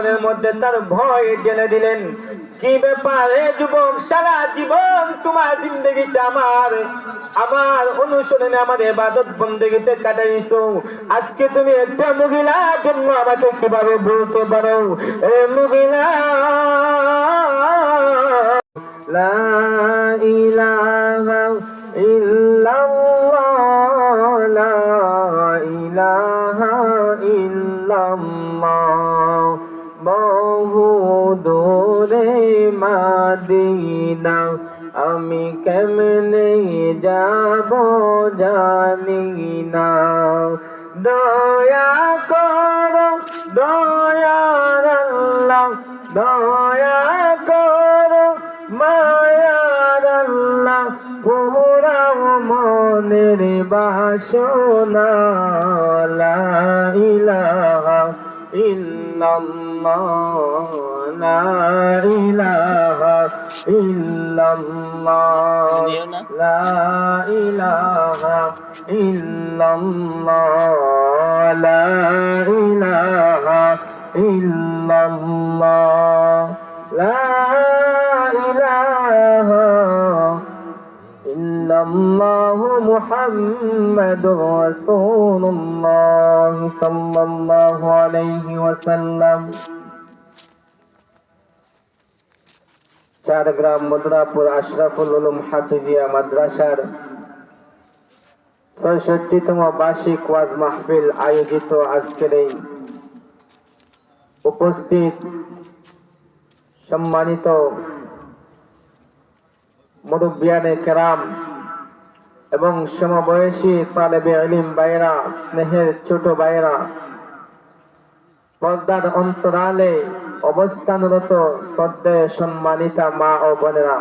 অন্তরের মধ্যে তার ভয় ঢেলে দিলেন। কি ব্যাপারে যুবক, সারা জীবন তোমার জিন্দগিতে আমার অনুসরণে, আমার ইবাদত বন্দেগীতে কাটাইছো, আজকে তুমি একটা মহিলার জন্য আমাকে কিভাবে বলতে পারো এ মহিলা? লা ইলাহা ইল্লাল্লাহ, লা ইলাহা ইল্লাল্লাহ। বহু দূরে মদিনা, আমি কেমনে যাব জানি না। দয়া করো দয়ার আল্লাহ, দয়া করো মায়ার আল্লাহ, পুরাও মনের বাসনা। লা ইলাহা ইল্লাল্লাহ, লা ইলাহা ইল্লাল্লাহ, লা ইলাহা ইল্লাল্লাহ, লা ইলাহা ইল্লাল্লাহ, লা ইলাহা ইল্লাল্লাহু মুহাম্মাদুর রাসূলুল্লাহ সাল্লাল্লাহু আলাইহি ওয়াসাল্লাম। চারগ্রাম মদুরাপুর আশরাফুল উলুম হাফিজিয়া মাদ্রাসার ৬৬তম বার্ষিক ওয়াজ মাহফিল আয়োজিত আজকের এই উপস্থিত সম্মানিত মুরব্বিয়ানে কেরাম এবং সমবয়সী তালেবে ইলম ভাইরা, স্নেহের ছোট ভাইরা, পর্দার অন্তরালে অবস্থানরত শ্রদ্ধেয় সম্মানিতা মা ও বোনেরা,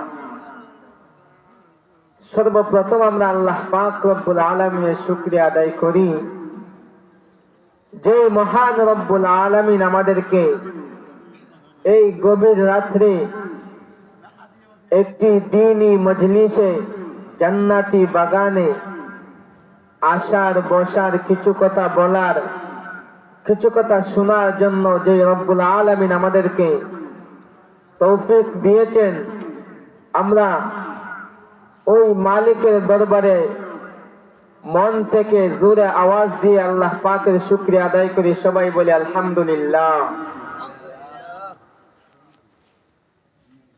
সর্বপ্রথম আমরা আল্লাহ পাক রব্বুল আলামিনের শুকরিয়া আদায় করি, যে মহান রব্বুল আলামিন আমাদেরকে এই গভীর রাত্রে একটি দ্বীনি মজলিসে, জান্নাতি বাগানে আসার বসার, কিছু কথা বলার, কিছু কথা শোনার জন্য যে রব্বুল আলামিন আমাদেরকে তৌফিক দিয়েছেন, আমরা ওই মালিকের দরবারে মন থেকে জোরে আওয়াজ দিয়ে আল্লাহ পাকের শুকরিয়া আদায় করি। সবাই বলি আলহামদুলিল্লাহ।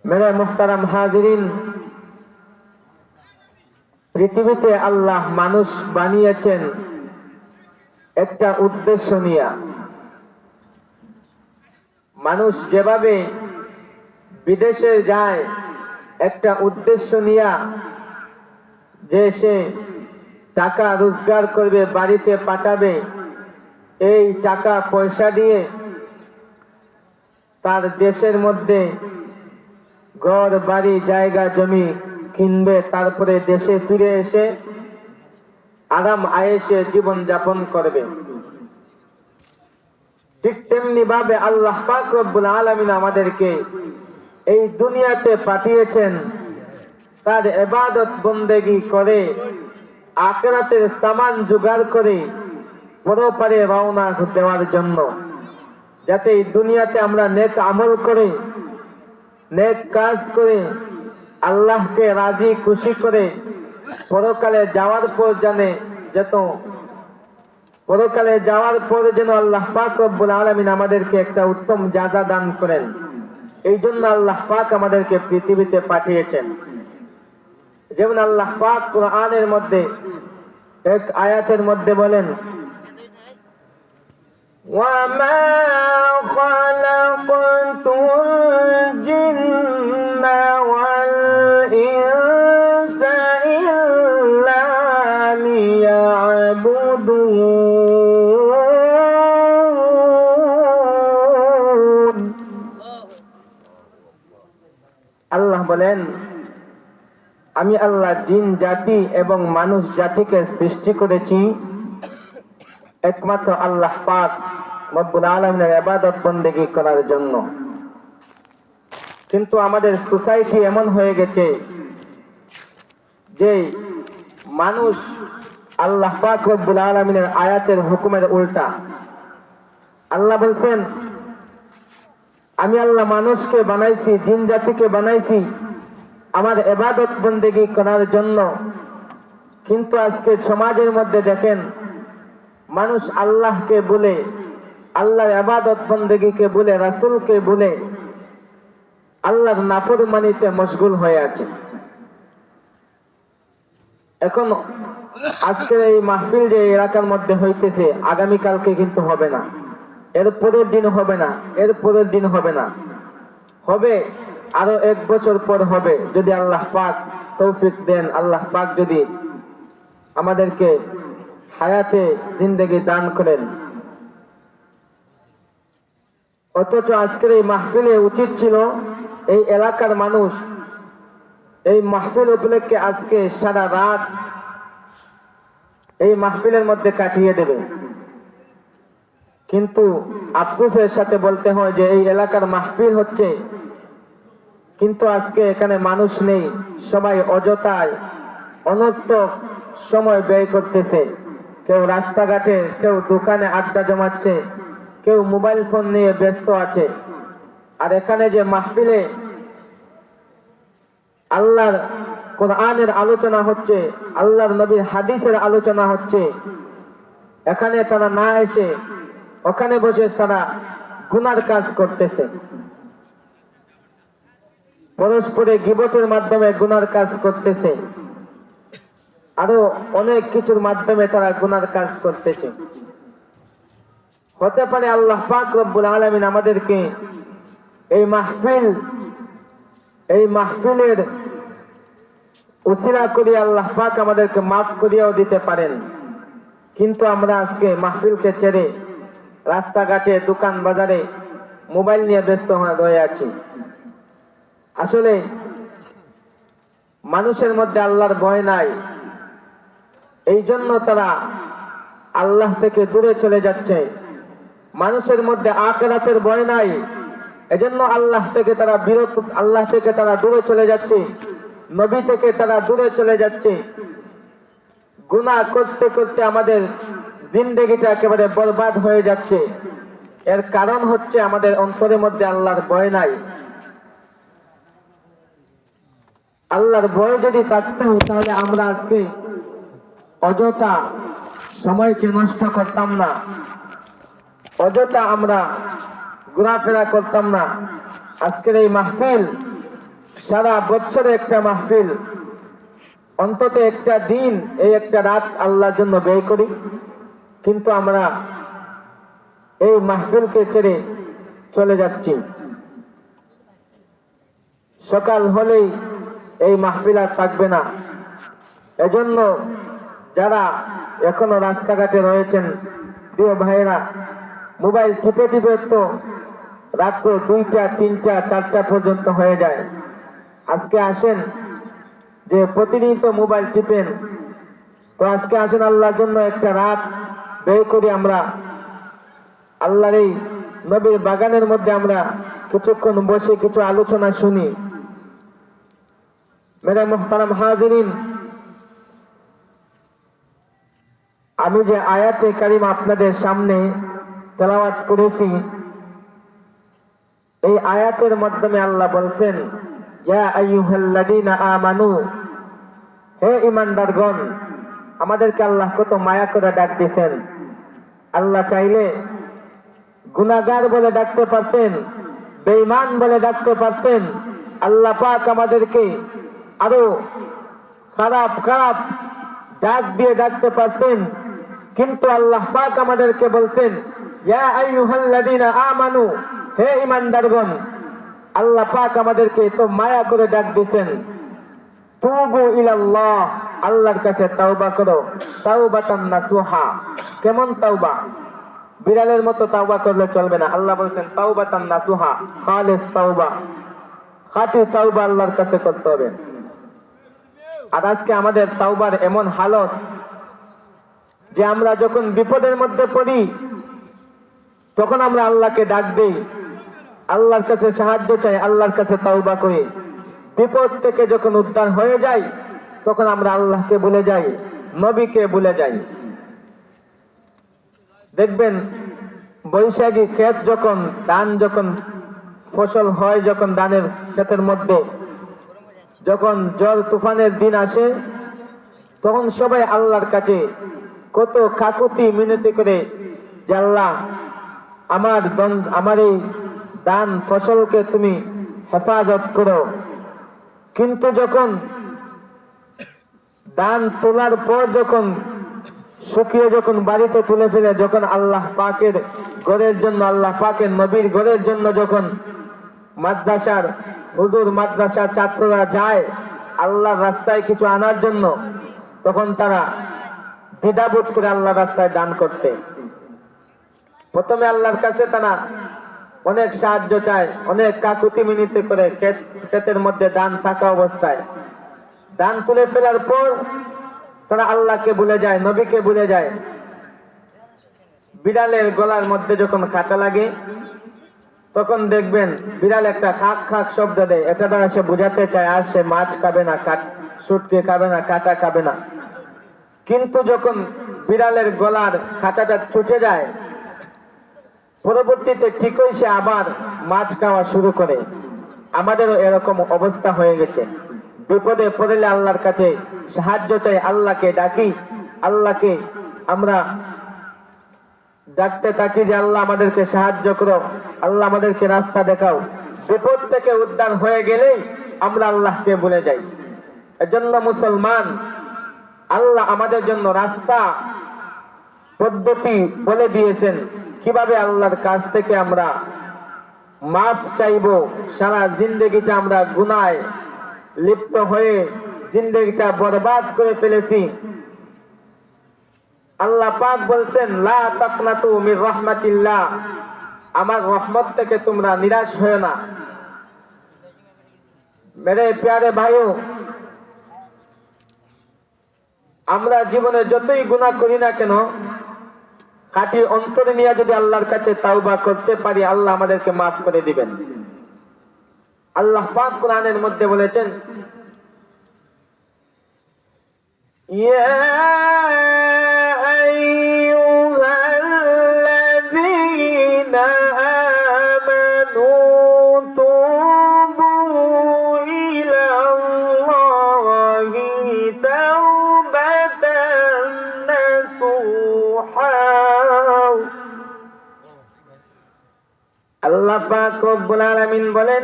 মেরে মুহতারাম হাজিরিন, পৃথিবীতে আল্লাহ মানুষ বানিয়েছেন একটা উদ্দেশ্য নিয়ে। মানুষ যেভাবে বিদেশে যায় একটা উদ্দেশ্য নিয়ে, যে সে টাকা রোজগার করবে, বাড়িতে পাঠাবে, এই টাকা পয়সা দিয়ে তার দেশের মধ্যে ঘর বাড়ি জায়গা জমি কিনবে, তারপরে দেশে ফিরে এসে আরাম আয়েশে জীবন যাপন করবে। ঠিক তেমনি ভাবে আল্লাহ পাক রব্বুল আলামিন আমাদেরকে এই দুনিয়াতে পাঠিয়েছেন তার ইবাদত বন্দেগী করে, আখিরাতের সামান জোগাড় করে পরপারে রওনা দেওয়ার জন্য, যাতে এই দুনিয়াতে আমরা নেক আমল করে, নেক কাজ করে, আল্লাহকে রাজি খুশি করে পরকালে যাওয়ার পর পরকালে যাওয়ার পর যেন আল্লাহ পাক রব্বুল আলামিন আমাদেরকে একটা উত্তম জাযা দান করেন। এই জন্য আল্লাহ পাক আমাদেরকে পৃথিবীতে পাঠিয়েছেন। যেমন আল্লাহ পাক কোরআনের মধ্যে এক আয়াতের মধ্যে বলেন, ওয়ামা খালাকাতুল জিন্না ওয়াল ইনসা ইল্লা লিয়াবুদুন। আল্লাহ বলেন, আমি আল্লাহ জিন জাতি এবং মানুষ জাতিকে সৃষ্টি করেছি একমাত্র আল্লাহ পাক রব্বুল আলামিনের ইবাদত বন্দেগী করার জন্য। কিন্তু আমাদের সোসাইটি এমন হয়ে গেছে যে মানুষ আল্লাহ পাক রব্বুল আলামিনের আয়াতের হুকুমের উল্টা। আল্লাহ বলছেন, আমি আল্লাহ মানুষকে বানাইছি, জিন জাতিকে বানাইছি আমার ইবাদত বন্দেগী করার জন্য। কিন্তু আজকে সমাজের মধ্যে দেখেন, মানুষ আল্লাহকে বলে, আল্লাহর ইবাদত বন্দেগীকে বলে, রাসূলকে বলে আল্লাহর নাফরমানিতে মশগুল হয়ে আছে। এখন আজকের এই মাহফিল যে এলাকার মধ্যে হইতেছে, আগামীকালকে কিন্তু হবে না, এর পরের দিন হবে না, এর পরের দিন হবে না, হবে আরো 1 বছর পর হবে, যদি আল্লাহ পাক তৌফিক দেন, আল্লাহ পাক যদি আমাদেরকে হায়াতে জিন্দেগি দান করেন। অথচ আজকের এই মাহফিলে উচিত ছিল এই এলাকার মানুষ এই মাহফিল উপলক্ষে আজকে সারা রাত এই মাহফিলের মধ্যে কাটিয়ে দেবে। কিন্তু আফসোসের সাথে বলতে হয় যে এই এলাকার মাহফিল হচ্ছে, কিন্তু আজকে এখানে মানুষ নেই, সবাই অযথায় অনর্থক সময় ব্যয় করতেছে। কেউ রাস্তাঘাটে, কেউ দোকানে আড্ডা জমাচ্ছে, কেউ মোবাইল ফোন নিয়ে ব্যস্ত আছে। আর এখানে যে মাহফিলে আল্লাহর কোরআনের আলোচনা হচ্ছে, আল্লাহর নবীর হাদিসের আলোচনা হচ্ছে, এখানে তারা না এসে ওখানে বসে তারা গুনার কাজ করতেছে। পরস্পরে গীবতের মাধ্যমে গুনার কাজ করতেছে, আরো অনেক কিছুর মাধ্যমে তারা গুনার কাজ করতেছে। হতে পারে আল্লাহ পাক রব্বুল আলামিন আমাদেরকে এই মাহফিলের উসিলা করে আল্লাহ পাক আমাদেরকে মাফ করিয়াও দিতে পারেন। কিন্তু আমরা আজকে মাহফিলকে ছেড়ে রাস্তাঘাটে, দোকান বাজারে মোবাইল নিয়ে ব্যস্ত হয়ে আছি। আসলে মানুষের মধ্যে আল্লাহর ভয় নাই, এই জন্য তারা আল্লাহ থেকে দূরে চলে যাচ্ছে। মানুষের মধ্যে আখিরাতের ভয় নাই, এজন্য আল্লাহ থেকে তারা বিরত, আল্লাহ থেকে তারা দূরে চলে যাচ্ছে, নবী থেকে তারা দূরে চলে যাচ্ছে। গুনাহ করতে করতে আমাদের জিন্দেগিটা একেবারে বরবাদ হয়ে যাচ্ছে। এর কারণ হচ্ছে আমাদের অন্তরের মধ্যে আল্লাহর ভয় নাই। আল্লাহর ভয় যদি থাকতো তাহলে আমরা আজকে অযথা সময়কে নষ্ট করতাম না, অযথা আমরা ঘোরাফেরা করতাম না। আজকের এই মাহফিল সারা বছরে একটা মাহফিল, অন্তত একটা দিন, এই একটা রাত আল্লাহর জন্য ব্যয় করি। কিন্তু আমরা এই মাহফিলকে ছেড়ে চলে যাচ্ছি। সকাল হলেই এই মাহফিল আর থাকবে না। এজন্য যারা এখনো রাস্তাঘাটে রয়েছেন, প্রিয় ভাইয়েরা, মোবাইল টিপে টিপে তো রাত্র 2টা, 3টা, 4টা পর্যন্ত হয়ে যায়। আজকে আসেন যে প্রতিদিন তো মোবাইল টিপেন, তো আজকে আসেন আল্লাহর জন্য একটা রাত ব্যয় করি। আমরা আল্লাহর এই নবীর বাগানের মধ্যে আমরা কিছুক্ষণ বসে কিছু আলোচনা শুনি। মেরে মুহতারাম হাজিরিন, আমি যে আয়াতে কারিমা আপনাদের সামনে তেলাওয়াত করেছি, এই আয়াতের মাধ্যমে আল্লাহ বলছেন, ইয়া আইয়ুহাল্লাযীনা আমানু, হে ঈমানদারগণ। আমাদেরকে আল্লাহ কত মায়া করে ডাক দিয়েছেন। আল্লাহ চাইলে গুনাহগার বলে ডাকতে পারতেন, বেঈমান বলে ডাকতে পারতেন। আল্লাহ পাক আমাদেরকে আরো খারাপ খারাপ ডাক দিয়ে ডাকতে পারতেন, কিন্তু আল্লাহ পাক আমাদেরকে বলছেন, ইয়া আইয়ুহাল্লাযীনা আমানু, হে ঈমানদারগণ। আল্লাহ পাক আমাদেরকে তো মায়া করে ডাক দিয়েছেন, তুবু ইলাল্লাহ, আল্লাহর কাছে তাওবা করো, তাওবাতান নাসুহা। কেমন তাওবা? বিড়ালের মতো তাওবা করলে চলবে না। আল্লাহ বলছেন তাওবাতান নাসুহা, খালিস তাওবা, খাঁটি তাওবা আল্লাহর কাছে করতে হবে। আর আজকে আমাদের তাওবার এমন হালত যে আমরা যখন বিপদের মধ্যে পড়ি তখন আমরা আল্লাহকে ডাক দেই, আল্লাহর কাছে সাহায্য চাই, আল্লাহর কাছে তাওবা করি। বিপদ থেকে যখন উদ্ধার হয়ে যায় তখন আমরা আল্লাহকে ভুলে যাই, নবীকে ভুলে যাই। দেখবেন বৈশাখী ক্ষেত যখন ধান যখন ফসল হয়, যখন ধানের ক্ষেতের মধ্যে যখন ঝড় তুফানের দিন আসে, তখন সবাই আল্লাহর কাছে কত কাকুতি মিনতি করে যে আল্লাহ আমার এই ধান ফসলকে তুমি হেফাজত করো। কিন্তু যখন ধান তোলার পর যখন শুকিয়ে যখন বাড়িতে তুলে ফেলে, যখন আল্লাহ পাকের ঘরের জন্য, আল্লাহ পাকের নবীর ঘরের জন্য যখন মাদ্রাসার হুজুর মাদ্রাসার ছাত্ররা যায় আল্লাহর রাস্তায় কিছু আনার জন্য, তখন তারা দ্বিধাবোধ করে আল্লাহর রাস্তায় দান করতে। প্রথমে আল্লাহর কাছে তারা অনেক সাহায্য চায়, অনেক কাকুতি মিনতি করে ক্ষেতের মধ্যে ধান থাকা অবস্থায় ধান তুলে ফেলার পর তারা আল্লাহকে ভুলে যায়, নবীকে ভুলে যায়। বিড়ালের গলার মধ্যে যখন কাঁটা লাগে, তখন দেখবেন বিড়াল একটা খাক খাক শব্দ দেয়। এটা দ্বারা সে বুঝাতে চায় আর সে মাছ খাবে না, শুটকি খাবে না, কাঁটা খাবে না। কিন্তু যখন বিড়ালের গলার কাঁটাটা ছুটে যায়, পরবর্তীতে ঠিকই সে আবার মাছ খাওয়া শুরু করে। আমাদেরও এরকম অবস্থা হয়ে গেছে। বিপদে পড়লে আল্লাহর কাছে সাহায্য চাই, আল্লাহকে ডাকি, আল্লাহকে আমরা ডাকতে থাকি যে আল্লাহ আমাদেরকে সাহায্য করো, আল্লাহ আমাদেরকে রাস্তা দেখাও। বিপদ থেকে উদ্ধার হয়ে গেলেই আমরা আল্লাহকে ভুলে যাই। এজন্য মুসলমান, আল্লাহ আমাদের জন্য রাস্তা পদ্ধতি বলে দিয়েছেন, কিভাবে আল্লাহর কাছ থেকে আমরা মাফ চাইবো। সারা জিন্দগিটা আমরা গুনায় লিপ্ত হয়ে জিন্দগিটা বরবাদ করে ফেলেছি। আল্লাহ পাক বলছেন, লা তাকনাতু মির রাহমাতিল্লাহ, আমার রহমত থেকে তোমরা নিরাশ হয়ো না। মেরে প্যারে ভাইও, আমরা জীবনে যতই গুনাহ করি না কেন, খাঁটি অন্তরে নিয়ে যদি আল্লাহর কাছে তাওবা করতে পারি, আল্লাহ আমাদেরকে মাফ করে দিবেন। আল্লাহ পাক কোরআনের মধ্যে বলেছেন, ইয়া আইয়ুহাল্লাযীনা আমানু তুবু ইলাল্লাহি তাওবাতান নাসুহা। আল্লাহ পাক রব্বুল আলামিন বলেন,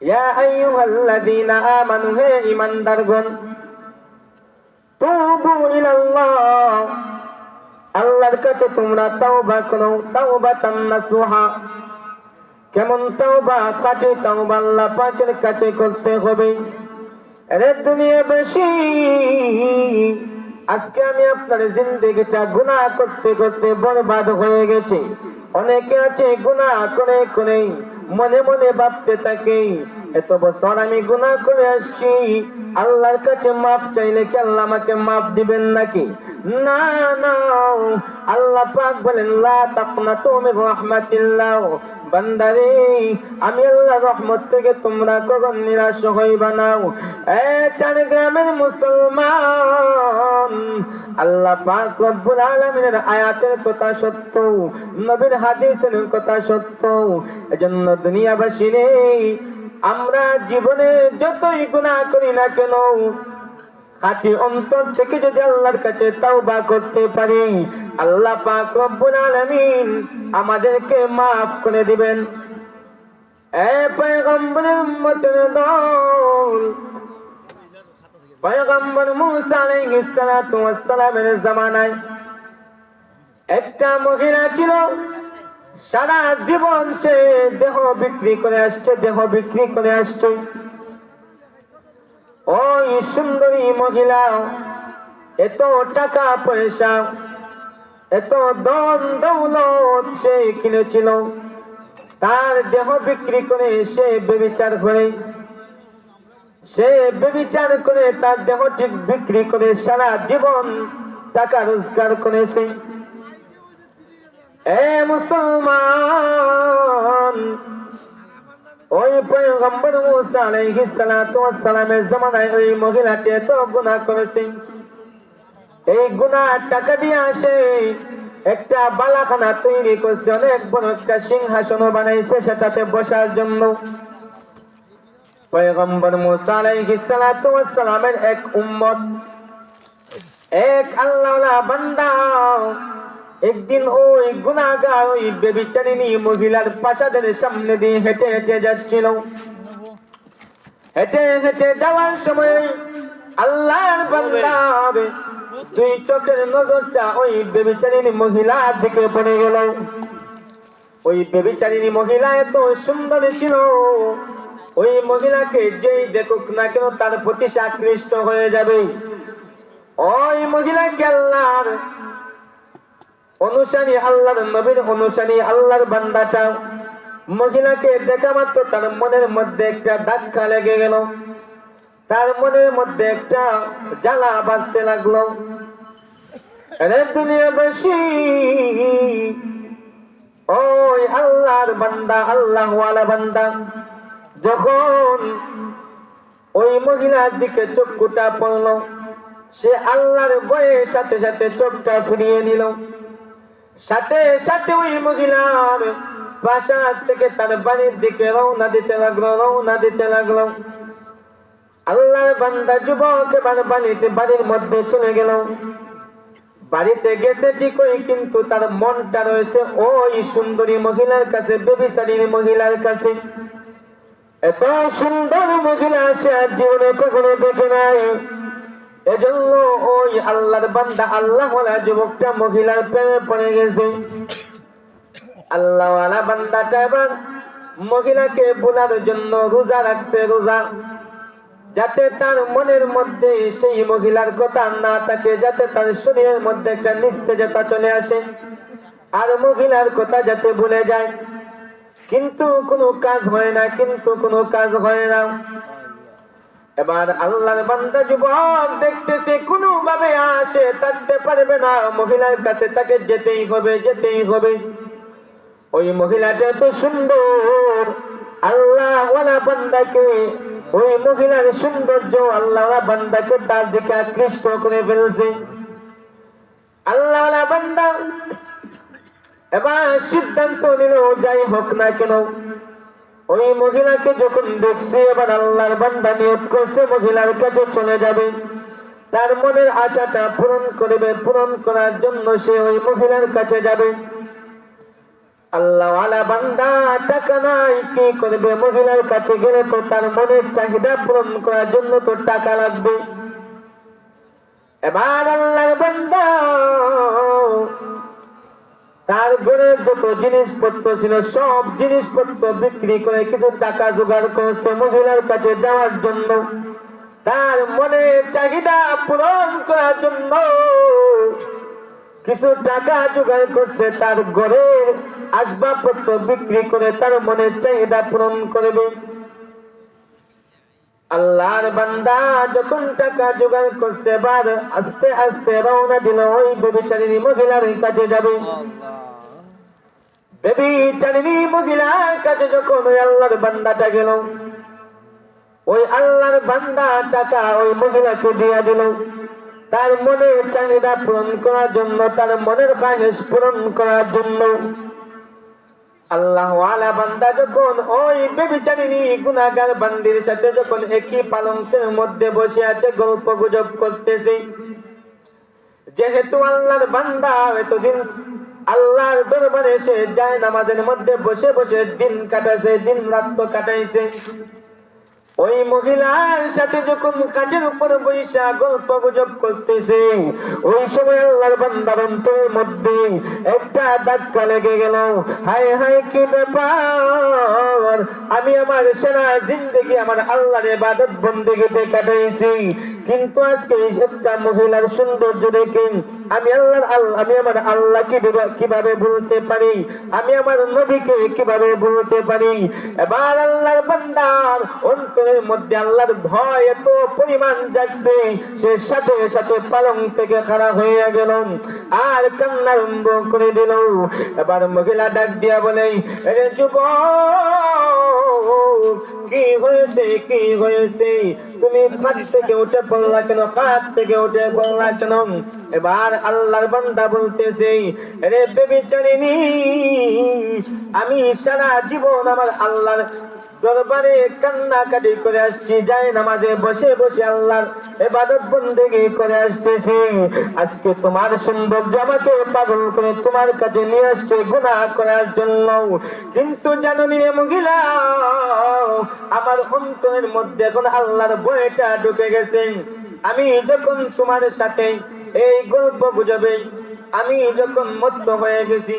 ইয়া আইয়ুহাল্লাযীনা আমানু, হে ঈমানদারগণ, তুবু ইলাল্লাহ, আল্লাহর কাছে তোমরা তাওবা করো, তাওবাতান নাসুহা। কেমন তাওবা? খাঁটি তাওবা আল্লাহ পাকের কাছে করতে হবে। আরে দুনিয়াবাসী, আজকে আমি আপনার জিন্দেগিটা গুনাহ করতে করতে বরবাদ হয়ে গেছে। অনেকে আছে গুনাহ করে করে মনে মনে ভাবতে থাকে, এত বছর আমি গুনাহ করে আসছি, আল্লাহর কাছে মাফ চাইলে কি আল্লাহ আমাকে মাফ দিবেন নাকি? না না, আল্লাহ পাক বলেন, লা তাকনাতু মির রাহমাতিল্লাহ, বান্দারে আমি আল্লাহর রহমত থেকে তোমরা কখনো নিরাশ হইবা না। এ চার গ্রামের মুসলমান, আল্লাহ পাক রব্বুল আলামিনের আয়াতের কথা সত্য, নবীর হাদিসের কথা সত্য। এজন্য দুনিয়াবাসী রে, আমরা জীবনে যতই গুনাহ করি না কেন, খাঁটি অন্তর থেকে যদি আল্লাহর কাছে তাওবা করতে পারি, আল্লাহ পাক রব্বুল আলামিন আমাদেরকে মাফ করে দিবেন। এ পয়গম্বরের উম্মতের দল, পয়গম্বর মুসা আলাইহিস সালাতু ওয়াস সালামের জামানায় একটা মহিলা ছিল, সারা জীবন সে দেহ বিক্রি করে আসছে, দেহ বিক্রি করে আসছে। ওই সুন্দরী মহিলা এত টাকা পয়সা, এত ধন দৌলত সে কিনেছিল, তার দেহ বিক্রি করে সে ব্যভিচার করে, সে ব্যভিচার করে তার দেহ ঠিক বিক্রি করে সারা জীবন টাকা রোজগার করেছে। এ মুসলমান, ওই পয়গম্বর মুসা আলাইহিস সালাতু ওয়াস সালামের জামানায় ওই মহিলাটি এত গুনাহ করেছে। এই গুনাহ টাকা দিয়ে আসে একটা বালাখানা তৈরি করছে, অনেক বড় একটা সিংহাসন বানাইছে সেটাতে বসার জন্য। পয়গম্বর মুসা আলাইহিস সালাতু ওয়াস সালামের এক উম্মত, এক আল্লাহওয়ালা বান্দা একদিন ওই গুনাহগার ওই ব্যভিচারিণী মহিলার প্রাসাদের সামনে দিয়ে হেঁটে হেঁটে যাচ্ছিল। হেঁটে হেঁটে যাওয়ার সময় আল্লাহর বান্দার দুই চোখের নজরটা ওই ব্যভিচারিণী মহিলার দিকে পড়ে গেল। ওই ব্যভিচারিণী মহিলা এত সুন্দর ছিল, ওই মহিলাকে যেই দেখুক না কেন তার প্রতি সে আকৃষ্ট হয়ে যাবে। ওই মহিলাকে আল্লাহর অনুসারী, আল্লাহর নবীর অনুসারী আল্লাহর বান্দাটা মহিলাকে দেখা মাত্র তার মনের মধ্যে একটা ধাক্কা লেগে গেল, তার মনের মধ্যে একটা জ্বালা বাঁধতে লাগলো। আরে দুনিয়াবাসী, ওই আল্লাহর বান্দা, আল্লাহওয়ালা বান্দা যখন ওই মহিলার দিকে চক্ষুটা পড়ল, সে আল্লাহর ভয়ে সাথে সাথে চোখটা ফিরিয়ে নিল। সাথে সাথে ওই মহিলার প্রাসাদ থেকে তার বাড়ির দিকে রওনা দিতে লাগলো। আল্লাহর বান্দা যুবক এবার বাড়ির মধ্যে চলে গেল। বাড়িতে গেছে ঠিকই, কিন্তু তার মনটা রয়েছে ওই সুন্দরী মহিলার কাছে, ব্যভিচারিণী মহিলার কাছে। এত সুন্দর মহিলা সে আর জীবনে কখনো দেখে নাই। এজন্য ওই আল্লাহর বান্দা, আল্লাহওয়ালা যুবকটা মহিলার প্রেমে পড়ে গেছে। আল্লাহওয়ালা বান্দাটা এবার মহিলাকে বোলার জন্য রোজা রাখছে, রোজা, যাতে তার মনের মধ্যে সেই মহিলার কথা না থাকে, যাতে তার শরীরের মধ্যে একটা নিস্তেজতা চলে আসে, আর মহিলার কথা যাতে ভুলে যায়। কিন্তু কোনো কাজ হয় না। এবার আল্লাহর বান্দা যুবক দেখতেছে কোনোভাবে আসে থাকতে পারবে না, মহিলার কাছে তাকে যেতেই হবে। ওই মহিলাটা এত সুন্দর, আল্লাহওয়ালা বান্দাকে, ওই মহিলার সৌন্দর্য আল্লাহওয়ালা বান্দাকে তার দিকে আকৃষ্ট করে ফেলছে। আল্লাহওয়ালা বান্দা এবার সিদ্ধান্ত নিল, যাই হোক না কেন ওই মহিলাকে যখন দেখছে, এবার আল্লাহর বান্দা নিয়ত করছে মহিলার কাছে চলে যাবে, তার মনের আশাটা পূরণ করার জন্য সে ওই মহিলার কাছে যাবে। আল্লাহওয়ালা বান্দা টাকা নাই, কি করবে? মহিলার কাছে গেলে তো তার মনের চাহিদা পূরণ করার জন্য তো টাকা লাগবে। এবার আল্লাহর বান্দা তার ঘরে যত জিনিসপত্র ছিল সব জিনিসপত্র বিক্রি করে কিছু টাকা জোগাড় করছে মহিলার কাছে যাওয়ার জন্য, তার মনের চাহিদা পূরণ করার জন্য কিছু টাকা জোগাড় করছে। তার ঘরের আসবাবপত্র বিক্রি করে তার মনের চাহিদা পূরণ করবে। আল্লাহর বান্দা যখন টাকা জোগাড় করছে, এবার আস্তে আস্তে রওনা দিল ওই ব্যভিচারিণী মহিলার কাছে যাবে। ব্যভিচারিণী মহিলার কাছে যখন ওই আল্লাহর বান্দাটা গেল, ওই আল্লাহর বান্দা টাকা ওই মহিলাকে দিয়া দিল তার মনের চাহিদা পূরণ করার জন্য, তার মনের খায়েশ পূরণ করার জন্য। আল্লাহওয়ালা বান্দা যখন ওই ব্যভিচারিণী গুনাহগার বান্দির সাথে যখন একই পালঙ্কের মধ্যে বসে আছে, গল্প গুজব করতেছে, যেহেতু আল্লাহর বান্দা এতদিন আল্লাহর দরবারে এসে যায় নামাজের মধ্যে বসে বসে দিন কাটাইছে, দিন রাত কাটাইছে, ওই মহিলার সাথে যখন কাজের উপর বৈশা গল্প গুজব করতেছে, ওই সময় আল্লাহর বান্দার অন্তরের মধ্যে একটা ধাক্কা লেগে গেল। হায় হায়, কি ব্যাপার! আমি আমার সারা জিন্দেগি আমার আল্লাহর ইবাদত বন্দেগিতে কাটাইছি, কিন্তু আজকে একটা মহিলার সৌন্দর্য দেখে আমি আমার আল্লাহকে কিভাবে ভুলতে পারি, আমি আমার নবীকে কিভাবে ভুলতে পারি? এবার আল্লাহর বান্দার অন্তরের মধ্যে আল্লাহর ভয় এত পরিমাণ জাগছে, সে সাথে সাথে পালং থেকে খাড়া হয়ে গেল আর কান্না আরম্ভ করে দিল। এবার মহিলা ডাক দিয়া বলে, যুবক কি হয়েছে কি হয়েছে, তুমি খাট থেকে উঠে পড়লা কেন, খাট থেকে উঠে পড়লা কেন? এবার আল্লাহর বান্দা বলতেছে, রে বেবিচারিণী, আমি সারা জীবন আমার আল্লাহর দরবারে কান্নাকাটি করে আসছি, যাই নামাজে বসে বসে আল্লাহর ইবাদত বন্দেগি করে আসতেছি। আজকে তোমার সৌন্দর্য আমাকে পাগল করে তোমার কাছে নিয়ে আসছে গুনাহ করার জন্য। কিন্তু জানো নি মহিলা, আমার অন্তরের মধ্যে এখন আল্লাহর ভয়টা ঢুকে গেছে। আমি যখন তোমার সাথে এই গল্প গুজবে আমি যখন মত্ত হয়ে গেছি,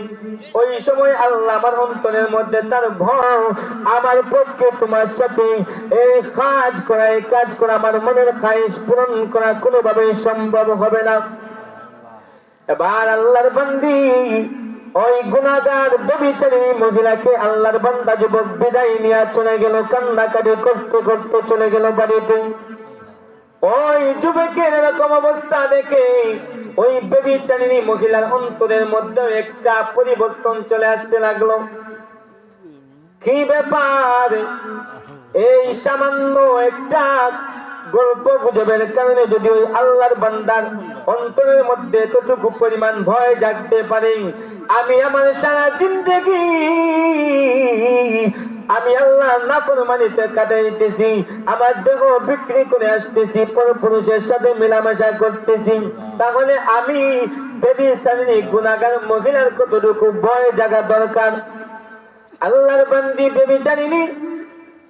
ওই সময় আল্লাহ আমার অন্তরের মধ্যে তার ভয়, আমার পক্ষে তোমার সাথে এই কাজ করা, এই কাজ করা আমার মনের খায়েশ পূরণ করা কোনোভাবেই সম্ভব হবে না। এবার আল্লাহর বান্দি ওই গুনাহগার ব্যভিচারিণী মহিলাকে আল্লাহর বান্দা যুবক বিদায় নিয়ে চলে গেল, কান্নাকাটি করতে করতে চলে গেল বাড়িতে। ওই যুবকের এরকম অবস্থা দেখে ওই ব্যভিচারিণী মহিলার অন্তরের মধ্যে একটা পরিবর্তন চলে আসতে লাগলো। কি ব্যাপার, এই সামান্য একটা গল্প গুজবের কারণে যদি ওই আল্লাহর বান্দার অন্তরের মধ্যে এতটুকু পরিমাণ ভয় জাগতে পারে, আমি আমার সারা জিন্দেগি আমি আল্লাহ নাফরমানিতে কাটাইতেছি, আমার দেহ বিক্রি করে আসতেছি, পরপুরুষের সাথে মেলামেশা করতেছি, তাহলে আমি ব্যভিচারিণী গুনাহগার মহিলার কতটুকু ভয় জাগা দরকার? আল্লাহর বান্দি ব্যভিচারিণী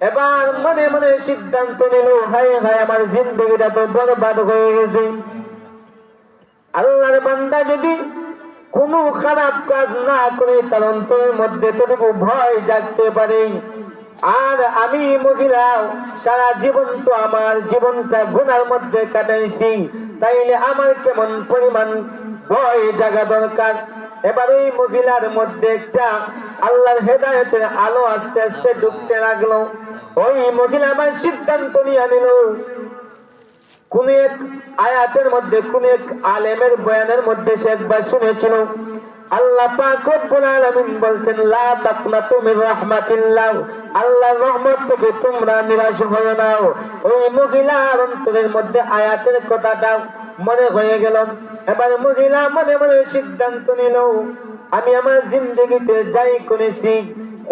এবার মনে মনে সিদ্ধান্ত নিল, হায় হায় আমার জিন্দেগিটা তো বরবাদ হয়ে গেছে। আল্লাহর বান্দা যদি কোনো খারাপ কাজ না করে তার অন্তরের মধ্যে এতটুকু ভয় জাগতে পারে, আর আমি মহিলা সারা জীবন তো আমার জীবনটা গুনার মধ্যে কাটাইছি, তাইলে আমার কেমন পরিমাণ ভয় জাগা দরকার? এবার ওই মহিলার মধ্যে একটা আল্লাহর হেদায়েতের আলো আস্তে আস্তে ঢুকতে লাগলো। ওই মহিলা আবার সিদ্ধান্ত নিয়ে নিল, কোন এক আয়াতের মধ্যে, কোন এক আলেমের বয়ানের মধ্যে সে একবার শুনেছিল, আল্লাহ পাক রব্বুল আলামিন বলতেন, লা তাকনাতু মির রাহমাতিল্লাহ, আল্লাহর রহমত থেকে তোমরা নিরাশ হয়ো না। ওই মহিলার অন্তরের মধ্যে আয়াতের কথাটা মনে হয়ে গেল। এবার মহিলা মনে মনে সিদ্ধান্ত নিল, আমি আমার জিন্দেগিতে যাই করেছি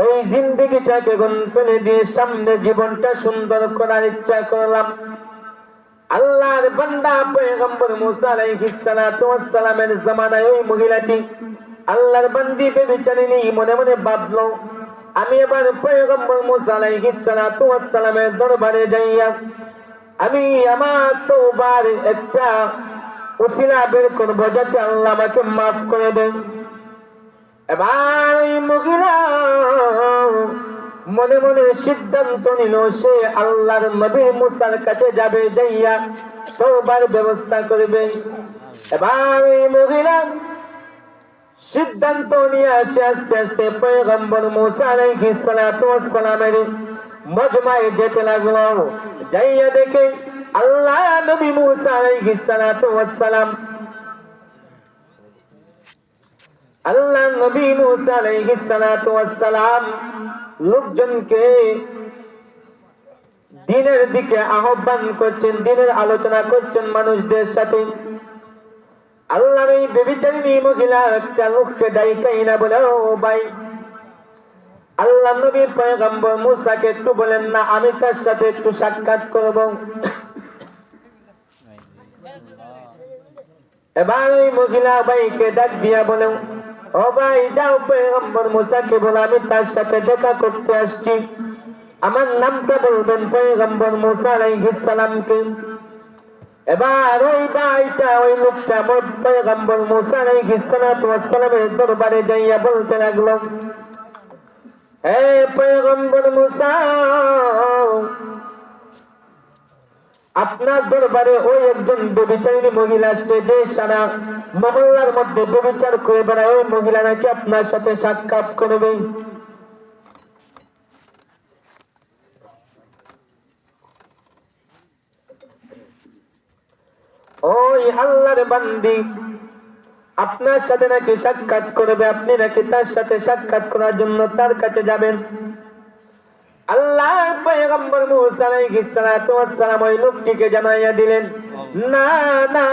এই জিন্দেগিটাকে এখন ফেলে দিয়ে সামনে জীবনটা সুন্দর করার ইচ্ছা করলাম। আল্লাহর বান্দা পয়গম্বর মুসা আলাইহিস সালাতু ওয়াস সালামের জামানায় ওই মহিলাটি আল্লাহর বান্দি ব্যভিচারিণী মনে মনে ভাবলো, আমি এবার পয়গম্বর মুসা আলাইহিস সালাতু ওয়াস সালামের দরবারে যাইয়া আমি আমার তওবার একটা উসিলা বের করব, যাতে আল্লাহ আমাকে মাফ করে দেন। এবার ওই মহিলা মনে মনে সিদ্ধান্ত নিল, সে আল্লাহর নবী মুসার কাছে যাবে, যাইয়া তওবার ব্যবস্থা করবে। এবার এই মহিলা সিদ্ধান্ত নিয়ে আসে আস্তে আস্তে পয়গম্বর মুসা আলাইহিস সালাতু ওয়াস সালামের মজমায় যেতে লাগলো। যাইয়া দেখে আল্লাহ নবী মুসা আলাইহিস সালাতু ওয়াস সালাম আল্লাহ নবী মুসা আলাইহিস সালাতু ওয়াস সালাম লোকজনকে দিনের দিকে আহ্বান করছেন, দিনের আলোচনা করছেন মানুষদের সাথে। আল্লাহর এই ব্যভিচারিণী মহিলা একটা লোককে ডাইকাইনা বলে, ও ভাই, আল্লাহ নবী পয়গম্বর মুসাকে একটু বলেন না, আমি তার সাথে একটু সাক্ষাৎ করব। এবার ওই মহিলা ভাইকে ডাক দিয়া বলে, ও ভাই, যাও পয়গম্বর মুসাকে বলে আমি তার সাথে দেখা করতে আসছি, আমার নামটা বলবেন পয়গম্বর মুসা আলাইহিস সালামকে। এবার ওই ভাইটা, ওই লোকটা পয়গম্বর মুসা আলাইহিস সালাতু ওয়াস সালামের দরবারে যাইয়া বলতে লাগলো, হে পয়গম্বর মুসা, আপনার দরবারে ওই একজন ব্যভিচারিণী মহিলা আসছে, যে সারা মহল্লার মধ্যে ব্যভিচার করে বেড়ায়, ওই মহিলা নাকি আপনার সাথে সাক্ষাৎ করবে। ওই আল্লাহর বান্দি আপনার সাথে নাকি সাক্ষাৎ করবে, আপনি নাকি তার সাথে সাক্ষাৎ করার জন্য তার কাছে যাবেন। আল্লাহ পয়গম্বর মুসা আলাইহিস সালাতু ওয়াস সালাম ওই লোকটিকে জানাইয়া দিলেন, না না,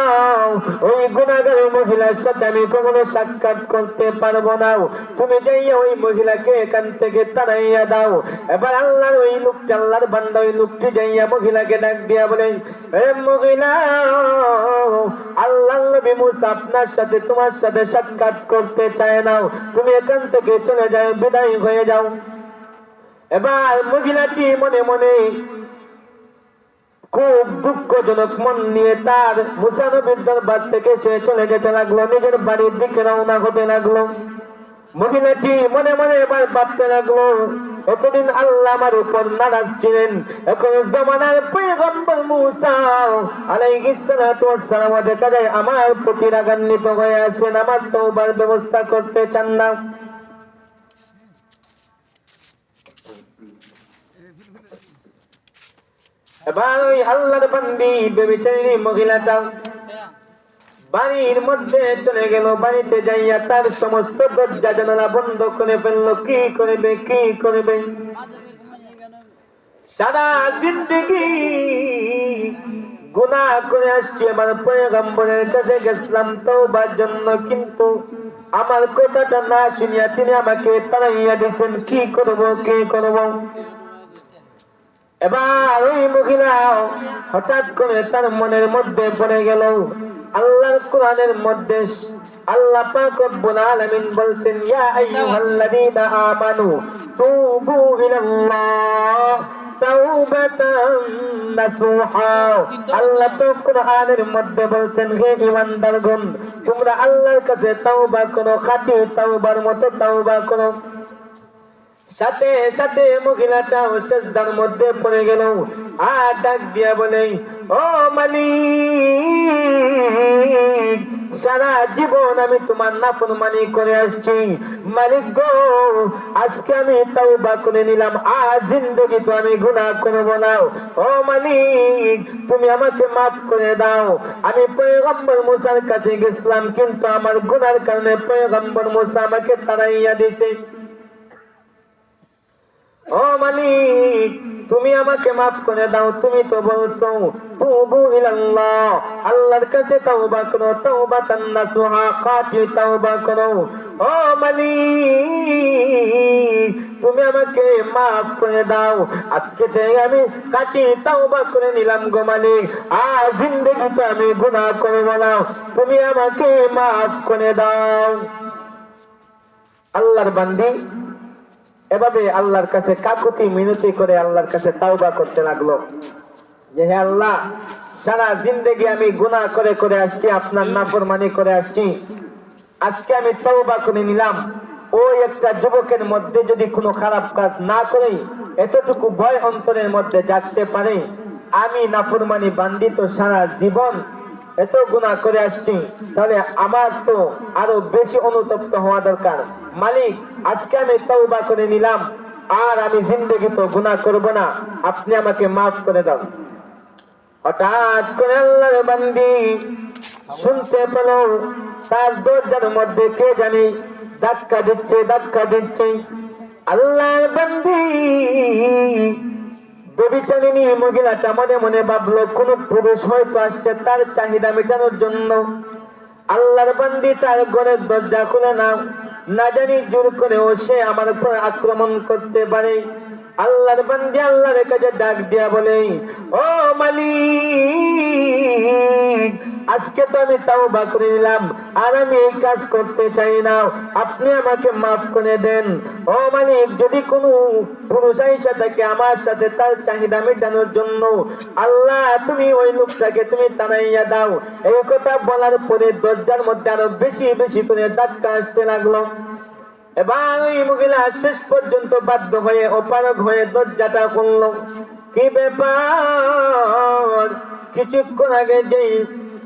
ওই গুনাহগার মহিলার সাথে আমি কখনো সাক্ষাৎ করতে পারবো না, তুমি যাইয়া ওই মহিলাকে এখান থেকে তাড়াইয়া দাও। এবার আল্লাহর ওই লোকটি, আল্লাহর বান্দা ওই লোকটি যাইয়া মহিলাকে ডাক দিয়া বলেন, এ মহিলা, আল্লাহর নবী মুসা আপনার সাথে, তোমার সাথে সাক্ষাৎ করতে চায় না, তুমি এখান থেকে চলে যাও, বিদায় হয়ে যাও। এবার মহিলাটি মনে মনে খুব দুঃখজনক মন নিয়ে তার মুসা নবীর দরবার থেকে সে চলে যেতে লাগলো, নিজের বাড়ির দিকে রওনা হতে লাগলো। মহিলাটি মনে মনে এবার ভাবতে লাগলো, এতদিন আল্লাহ আমার উপর নারাজ ছিলেন, এখন জমানার পয়গম্বর মুসা আলাইহিস সালাতু ওয়াস সালাম দেখা যায় আমার প্রতি রাগান্বিত হয়ে আছেন, আমার তওবার ব্যবস্থা করতে চান না। এবার ওই আল্লাহর বান্দি বেবিচারী মহিলাটা বাড়ির মধ্যে চলে গেল। বাড়িতে যাইয়া তার সমস্ত দরজা জানালা বন্ধ করে ফেললো। কি করবে? সারা জিন্দেগি গুনাহ করে আসছি, আমার পয়গম্বরের কাছে গেছিলাম তওবার জন্য, কিন্তু আমার কথাটা না শুনিয়া তিনি আমাকে তাড়াইয়া দিয়েছেন। কি করব? এবার ওই মহিলা হঠাৎ করে তার মনের মধ্যে পড়ে গেল, আল্লাহর কোরআনের মধ্যে আল্লাহ পাক রব্বুল আলামিন বলছেন, ইয়া আইয়ুহাল্লাযীনা আমানু তুবু ইলাল্লাহ তাওবাতান নাসুহা। আল্লাহ তো কোরআনের মধ্যে বলছেন, হে ঈমানদারগণ, তোমরা আল্লাহর কাছে তওবা করো, খাঁটি তওবার মতো তওবা করো। সাথে সাথে মহিলাটা সিজদার মধ্যে পড়ে গেল, আর ডাক দিয়া বলে, ও মালিক, সারা জীবন আমি তোমার নাফরমানি করে আসছি, মালিক গো, আজকে আমি তওবা করে নিলাম, আজ জিন্দেগি তো আমি গুনাহ করব না। ও মালিক, তুমি আমাকে মাফ করে দাও। আমি পয়গম্বর মুসার কাছে গেছিলাম, কিন্তু আমার গুনার কারণে পয়গম্বর মুসা আমাকে তাড়াইয়া দিয়েছে। ও মালিক, তুমি আমাকে মাফ করে দাও। তুমি তো বলছো তুবু ইলাল্লাহ, আল্লাহর কাছে তওবা করো, তাওবাতান নাসুহা, খাঁটি তওবা করো। ও মালিক, তুমি আমাকে মাফ করে দাও, আজকে থেকে আমি খাঁটি তওবা করে নিলাম গো মালিক, আর জিন্দেগি তো আমি গুনাহ করব না, তুমি আমাকে মাফ করে দাও। আল্লাহর বান্দি এভাবে আল্লাহর কাছে কাকুতি মিনতি করে আল্লাহর কাছে তাওবা করতে লাগলো, যে হে আল্লাহ, সারা জিন্দেগি আমি গুনাহ করে আসছি, আপনার নাফরমানি করে আসছি, আজকে আমি তাওবা করে নিলাম। ওই একটা যুবকের মধ্যে যদি কোনো খারাপ কাজ না করে এতটুকু ভয় অন্তরের মধ্যে জাগতে পারে, আমি নাফরমানি বান্দি তো সারা জীবন এত গুনাহ করে আসছি, তাহলে আমার তো আরো বেশি অনুতপ্ত হওয়া দরকার। মালিক, আজকে আমি তওবা করে নিলাম, আর আমি জিন্দেগি তো গুনাহ করব না, আপনি আমাকে মাফ করে দাও। হঠাৎ করে আল্লাহর বান্দি শুনতে পেল তার দরজার মধ্যে কে জানি ধাক্কা দিচ্ছে। আল্লাহর বান্দি বেবিচারিণী মহিলাটা মনে মনে ভাবলো, কোন পুরুষ হয়তো আসছে তার চাহিদা মেটানোর জন্য। আল্লাহর বান্দি তার ঘরের দরজা খুলে না জানি জোর করেও সে আমার উপর আক্রমণ করতে পারে। আল্লাহর বান্দি আল্লাহর কাছে ডাক দিয়া বলে, ও মালিক, আজকে তো আমি তাওবা করে নিলাম, আর আমি এই কাজ করতে চাই না, আপনি আমাকে মাফ করে দেন। ও মালিক, যদি কোনো পুরুষ আইসা থাকে আমার সাথে তার চাহিদা মেটানোর জন্য, আল্লাহ তুমি ওই লোকটাকে তুমি তাড়াইয়া দাও। এই কথা বলার পরে দরজার মধ্যে আরো বেশি করে ধাক্কা আসতে লাগলো। এবার ওই মহিলা শেষ পর্যন্ত বাধ্য হয়ে অপারগ হয়ে দরজাটা খুলল। কি ব্যাপার, কিছুক্ষণ আগে যেই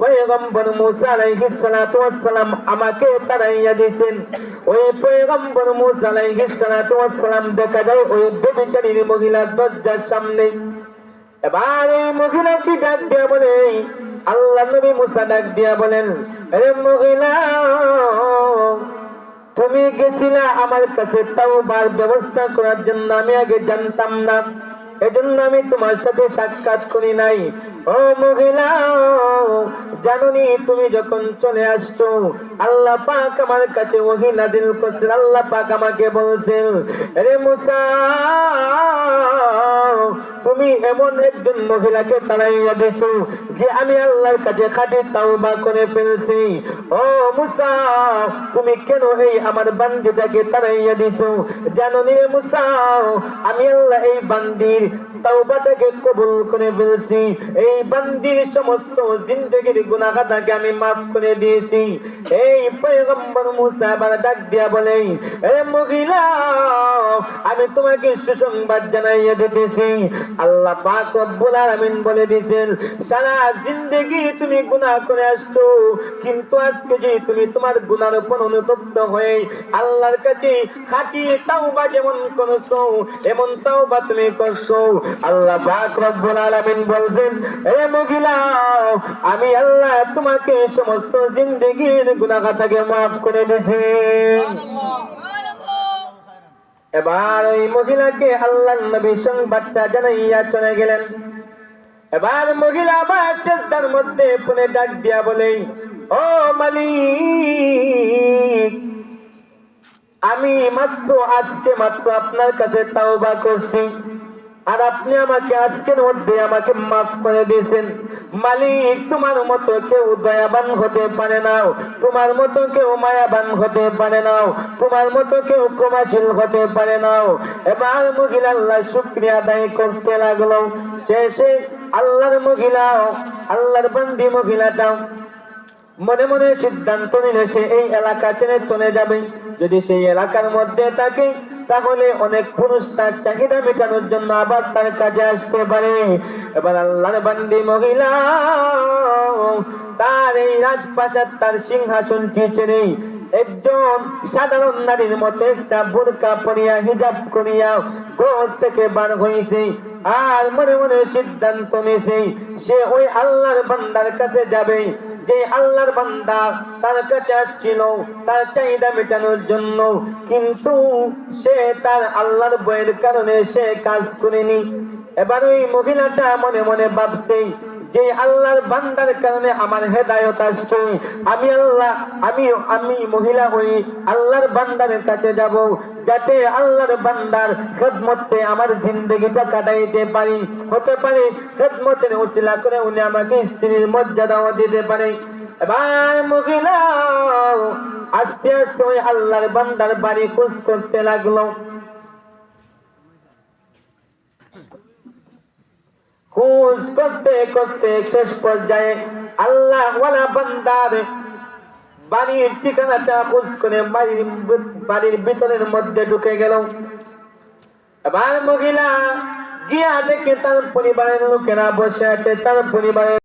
পয়গম্বর মুসা আলাইহিস সালাতু ওয়াস সালাম আমাকে তাড়াইয়া দিয়েছেন, ওই পয়গম্বর মুসা আলাইহিস সালাতু ওয়াস সালাম দেখা যায় ওই বেবিচারী মহিলার দরজার সামনে। এবার এই মহিলা কি ডাক দিয়া বলে, আল্লাহ নবী মুসা ডাক দিয়া বলেন, আরে মহিলা, তুমি গেছিলা আমার কাছে তাওবার ব্যবস্থা করার জন্য, আমি আগে জানতাম না, এজন্য আমি তোমার সাথে সাক্ষাৎ করি নাই। ও মহিলা, জানোনি তুমি যখন চলে আসছো আল্লাহ পাক আমার কাছে ওহী নাযিল করছেন। আল্লাহ পাক আমাকে বলছেন, রে মুসা, তুমি এমন একজন মহিলাকে তাড়াইয়া দিছো যে আমি আল্লাহর কাছে খাঁটি তাওবা করে ফেলছি। ও মুসা, তুমি কেন এই আমার বান্দীটাকে তাড়াইয়া দিছো? জানো নি মুসা, আমি আল্লাহ এই বান্দির তাওবাটাকে কবুল করে ফেলছি। এই বান্দির সমস্ত জিন্দেগির গুনাহটাকে আমি মাফ করে দিয়েছি। এই পয়গম্বর মুসা আবার ডাক দিয়া বলে, এ মহিলা, আমি তোমাকে সুসংবাদ জানাইয়া দিতেছি। আল্লাহ পাক রব্বুল আলামিন বলে দিয়েছেন, সারা জিন্দেগি তুমি গুনাহ করে আসছো, কিন্তু আজকে যে তুমি তোমার গুনার উপর অনুতপ্ত হয়ে আল্লাহর কাছে খাঁটি তাওবা যেমন করছো, এমন তাওবা তুমি করছো। আল্লাহ পাক রব্বুল আলামিন বলছেন, হে মহিলা, আমি আল্লাহ তোমাকে সমস্ত জিন্দেগির গুনাহটাকে মাফ করে দিয়েছি। এবার ওই মহিলাকে আল্লাহর নবী সংবাদটা জানাইয়া চলে গেলেন। এবার মহিলা আবার সিজদার মধ্যে পড়ে ডাক দিয়া বলে, ও মালিক, আমি আজকে মাত্র আপনার কাছে তাওবা করছি, আর আপনি আমাকে আজকের মধ্যে আমাকে মাফ করে দিয়েছেন। মালিক, তোমার মতো কেউ দয়াবান হতে পারে না, তোমার মতো কেউ মায়াবান হতে পারে না, তোমার মতো কেউ ক্ষমাশীল হতে পারে না। এবার মহিলা আল্লাহ শুকরিয়া আদায় করতে লাগলো। শেষে আল্লাহর মহিলা, আল্লাহর বান্দি মহিলাটা মনে মনে সিদ্ধান্ত নিল সে এই এলাকা ছেড়ে চলে যাবে। যদি সেই এলাকার মধ্যে থাকে তাহলে অনেক পুরুষ তার চাহিদা মেটানোর জন্য আবার তার কাজে আসতে পারে। এবার আল্লাহর বান্দি মহিলা তার এই রাজপ্রাসাদ, তার সিংহাসনটি ছেড়ে একজন সাধারণ নারীর মতো একটা বুরকা পরিয়া হিজাব করিয়া ঘর থেকে বার হয়েছে। আর মনে মনে সিদ্ধান্ত নিয়েছে সে ওই আল্লাহর বান্দার কাছে যাবে যে আল্লাহর বান্দা তার কাছে আসছিল তার চাহিদা মেটানোর জন্য, কিন্তু সে তার আল্লাহর ভয়ের কারণে সে কাজ করেনি। এবার ওই মহিলাটা মনে মনে ভাবছে যে আল্লাহর বান্দার কারণে আমার হেদায়েত আসছে, আমি মহিলা হই আল্লাহর বান্দার কাছে যাব, যাতে আল্লাহর বান্দার খেদমতে আমার জিন্দেগিটা কাটাইতে পারি। হতে পারে খেদমতের উসিলা করে উনি আমাকে স্ত্রীর মর্যাদাও দিতে পারে। এবার মহিলা আস্তে আস্তে ওই আল্লাহর বান্দার বাড়ি খোঁজ করতে লাগলো। খোঁজ করতে করতে শেষ পর্যায়ে আল্লাহ ওয়ালা বান্দার বাড়ির ঠিকানাটা খোঁজ করে বাড়ির ভিতরের মধ্যে ঢুকে গেল। এবার মহিলা গিয়া দেখে তার পরিবারের লোকেরা বসে আছে, তার পরিবারের